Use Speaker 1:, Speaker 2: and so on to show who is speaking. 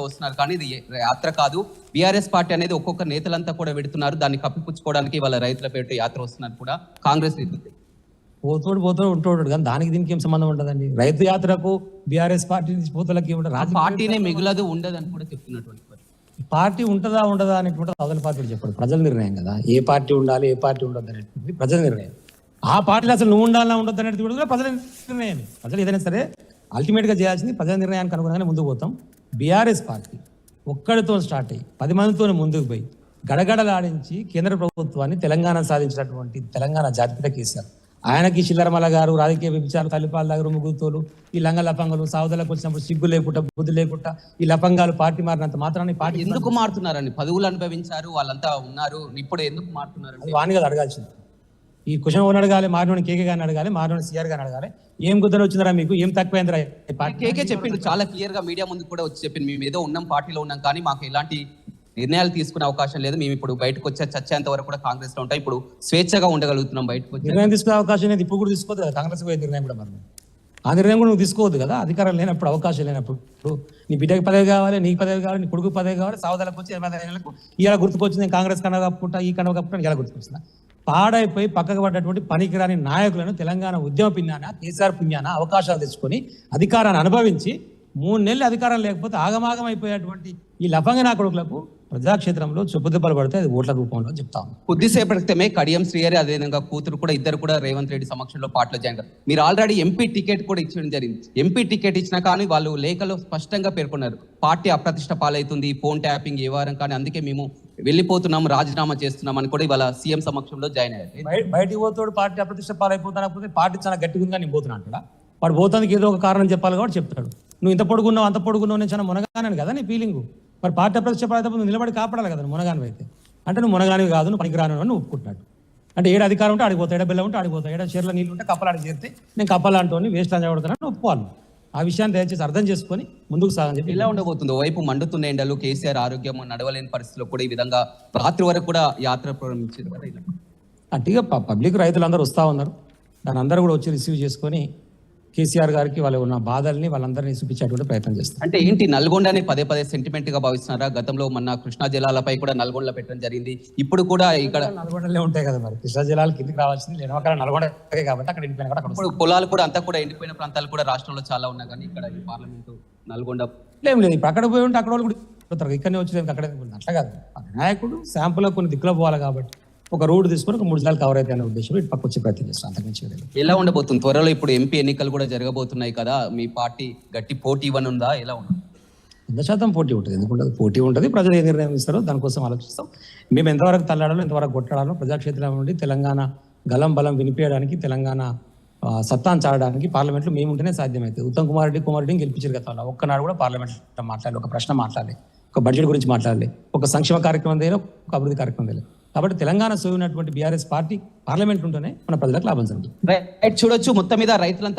Speaker 1: వస్తున్నారు కానీ ఇది యాత్ర కాదు. బీఆర్ఎస్ పార్టీ అనేది ఒక్కొక్క నేతలంతా కూడా పెడుతున్నారు. దాన్ని కప్పిపుచ్చుకోవడానికి వాళ్ళ రైతుల పేరు యాత్ర వస్తున్నారు కూడా కాంగ్రెస్ నేతలు
Speaker 2: పోతూ ఉంటాడు కానీ దానికి దీనికి ఏం సంబంధం ఉంటుందండి. రైతు యాత్రకు బీఆర్ఎస్ పార్టీ పోతలకి
Speaker 1: పార్టీనే మిగులదు ఉండదు అని కూడా చెప్తున్నటువంటి
Speaker 2: పార్టీ ఉంటుందా ఉండదా అనేటువంటి అవతల పార్టీ చెప్పాడు. ప్రజల నిర్ణయం కదా, ఏ పార్టీ ఉండాలి ఏ పార్టీ ఉండదు అనేటువంటి ప్రజల నిర్ణయం. ఆ పార్టీలో అసలు నువ్వు ఉండాలా ఉండదు అనేది కూడా ప్రజల నిర్ణయం. ప్రజలు ఏదైనా సరే అల్టిమేట్ గా చేయాల్సింది ప్రజల నిర్ణయానికి అనుగుణంగానే ముందుకు పోతాం. బీఆర్ఎస్ పార్టీ ఒక్కడితో స్టార్ట్ అయ్యి 10 మందితో ముందుకు పోయి గడగడలాడించి కేంద్ర ప్రభుత్వాన్ని తెలంగాణ సాధించినటువంటి తెలంగాణ జాతిపిత కేసీఆర్. ఆయనకి చిల్లరమల గారు రాజకీయ విచారాలు తల్లిపాల దగ్గర ముగ్గుతోలు ఈ లంగ లపంగలు సావుదలకు వచ్చినప్పుడు సిగ్గు లేకుండా బుద్ధి లేకుండా ఈ లపంగాలు పార్టీ మారినంత మాత్రాన్ని పార్టీ
Speaker 1: ఎందుకు మారుతున్నారని పదవులు అనుభవించారు వాళ్ళంతా ఉన్నారు, ఇప్పుడు ఎందుకు మారుతున్నారు?
Speaker 2: వాణి కదా అడగాల్సింది. ఈ క్వశ్చన్ ఓన్ అడగాలి, మారినోని కేకే గారిని అడగాలి, మారినోని సిఆర్ గారిని అడగాలి. ఏం కుదర వచ్చిందిరా మీకు, ఏం తక్కువైందిరా?
Speaker 1: కేకే చెప్పిండు చాలా క్లియర్ గా, మీడియా ముందు కూడా వచ్చి చెప్పింది, మేము ఏదో ఉన్నాం పార్టీలో ఉన్నాం కానీ మాకు ఎలాంటి నిర్ణయాలు తీసుకునే అవకాశం లేదు, మేము ఇప్పుడు బయటకు చచ్చేంత వరకు కూడా కాంగ్రెస్ లో ఉంటాం, ఇప్పుడు స్వేచ్ఛగా ఉండగలుగుతున్నాం, బయటకు వచ్చి
Speaker 2: నిర్ణయం తీసుకునే అవకాశం లేదు. ఇప్పుడు కూడా తీసుకోవద్దు కదా కాంగ్రెస్ నిర్ణయం కూడా. మరి ఆ నిర్ణయం కూడా నువ్వు తీసుకోవద్దు కదా, అధికారం లేనప్పుడు అవకాశం లేనప్పుడు. నీ బిడ్డకి పదవి కావాలి, నీకు పదవి కావాలి, నీ కొడుకు పదవి కావాలి, సావుదలకు వచ్చి 85 ఏళ్ళకు ఇలా గుర్తుకొచ్చింది నేను కాంగ్రెస్ కన్నా కప్పుకుంటా ఈ కన్నా కప్పుకుంటా ఇలా గుర్తుకొచ్చిందా? పాడైపోయి పక్కకు పడ్డటువంటి పనికిరాని నాయకులను తెలంగాణ ఉద్యమ పుణ్యాన కేసీఆర్ పుణ్యాన అవకాశాలు తెచ్చుకొని అధికారాన్ని అనుభవించి 3 నెలలు అధికారం లేకపోతే ఆగమాగం అయిపోయేటువంటి ఈ లఫంగనా కొడుకులకు ప్రజాక్షేత్రంలో చెప్పుదెబ్బలు పడితే అది ఓట్ల రూపంలో చెప్తాం.
Speaker 1: కొద్దిసేపటి క్రితమే కడియం శ్రీహరి అదేవిధంగా కూతురు కూడా ఇద్దరు కూడా రేవంత్ రెడ్డి సమక్షంలో పార్టీలో జాయిన్ అయ్యారు. మీరు ఆల్రెడీ ఎంపీ టికెట్ కూడా ఇచ్చడం జరిగింది. ఎంపీ టికెట్ ఇచ్చినా కానీ వాళ్ళు లేఖలో స్పష్టంగా పేర్కొన్నారు పార్టీ అప్రతిష్ట పాలవుతుంది, ఫోన్ ట్యాపింగ్ ఏ వారం కానీ అందుకే మేము వెళ్ళిపోతున్నాం, రాజీనామా చేస్తున్నాం అని కూడా ఇవాళ సీఎం సమక్షంలో జాయిన్ అయ్యారు.
Speaker 2: బయటికి పోతాడు పార్టీ అప్రతిష్ట పాలైపోతానకపోతే పార్టీ చాలా గట్టిగా ఉందని పోతున్నా అంటాడా? వాడు పోతానికి ఏదో ఒక కారణం చెప్పాలి కాబట్టి చెప్తాడు. నువ్వు ఇంత పొడుగున్నావు అంత పొడుగున్నావు నేను చాలా మునగానని కదా నీ ఫీలింగు. మరి పార్టీ అప్రతిష్ట పాలైతే నువ్వు నిలబడి కాపాడాలి కదా మునగానివి అయితే. అంటే నువ్వు మునగానివి కాదు, నువ్వు పనికిరాను అని ఒప్పుకుంటున్నాడు. అంటే ఏడు అధికారం ఉంటే ఆడిపోతాయి, ఏడ బెల్లం ఉంటే ఆడిపోతాయి, ఏడ చీరల నీళ్ళు ఉంటే కప్పలాడి చేరితే నేను కప్పలాంటోని వేస్ట్ అని చదువుతానని ఒప్పుకోవాలి. ఆ విషయాన్ని దయచేసి అర్థం చేసుకొని ముందుకు సాగని చెప్పి.
Speaker 1: ఎలా ఉండబోతుంది? ఓవైపు మండుతున్న ఎండలు, కేసీఆర్ ఆరోగ్యం నడవలేని పరిస్థితిలో కూడా ఈ విధంగా రాత్రి వరకు కూడా యాత్ర ప్రారంభించారు కదా. ఇలా
Speaker 2: అట్టిగా పబ్లిక్ రైతులందరూ వస్తూ ఉన్నారు, దాని అందరూ కూడా వచ్చి రిసీవ్ చేసుకొని కేసీఆర్ గారికి వాళ్ళు ఉన్న బాధల్ని వాళ్ళందరినీ చూపించేటువంటి ప్రయత్నం చేస్తారు.
Speaker 1: అంటే ఏంటి నల్గొండని పదే సెంటిమెంట్ గా భావిస్తున్నారా? గతంలో మన కృష్ణా జలాలపై కూడా నల్గొండలో పెట్టడం జరిగింది, ఇప్పుడు కూడా ఇక్కడ
Speaker 2: నల్గొండలే ఉంటాయి కదా. మరి కృష్ణా జలాలు కిందికి రావాల్సింది లేనక్కడ నల్గొండ కాబట్టి అక్కడ ఎండిపోయిన కూడా
Speaker 1: ఇప్పుడు పొలాలు కూడా అంతా కూడా ఎండిపోయిన ప్రాంతాలు కూడా రాష్ట్రంలో చాలా ఉన్నాయి కానీ ఇక్కడ ఈ పార్లమెంటు నల్గొండ
Speaker 2: ఏం లేదు. ఇప్పుడు అక్కడ పోయి ఉంటే అక్కడ వాళ్ళు కూడా ఇక్కడనే వచ్చేది అక్కడ అట్లా కాదు. వినాయకుడు శాంపుల్ కొన్ని దిక్కులో పోవాలి కాబట్టి ఒక రూట్ తీసుకొని ఒక 3 సార్లు కవర్ అయితే అనే ఉద్దేశం ఇటు పక్క వచ్చే ప్రయత్నం చేస్తాం. అంతకుమించి
Speaker 1: ఎలా ఉండబోతుంది? త్వరలో ఇప్పుడు ఎంపీ ఎన్నికలు కూడా జరగబోతున్నాయి కదా, మీ పార్టీ గట్టి పోటీ ఉందా? ఎలా ఉంది?
Speaker 2: 100% పోటీ ఉంటుంది. ఎందుకుంటుంది? పోటీ ఉంటుంది. ప్రజలు ఏ నిర్ణయం ఇస్తారో దానికోసం ఆలోచిస్తాం. మేము ఎంతవరకు తల్లాడాలో ఎంతవరకు కొట్టాడాలో ప్రజాక్షేత్రం నుండి తెలంగాణ గలం బలం వినిపించడానికి, తెలంగాణ సత్తాను చాడడానికి పార్లమెంట్లో మేము ఉంటేనే సాధ్యమవుతుంది. ఉత్తమ్ కుమార్ రెడ్డిని గెలిపించారు గతంలో. ఒక్కనాడు కూడా పార్లమెంట్లో మాట్లాడాలి, ఒక ప్రశ్న మాట్లాడాలి, ఒక బడ్జెట్ గురించి మాట్లాడాలి, ఒక సంక్షేమ కార్యక్రమం దగ్గర, ఒక అభివృద్ధి కార్యక్రమం దగ్గర. కాబట్టి తెలంగాణ సోయినటువంటి బీఆర్ఎస్ పార్టీ పార్లమెంట్ ఉంటేనే మన ప్రజలకు లాభం జరుగుతుంది.
Speaker 1: చూడొచ్చు మొత్తం మీద రైతులంతా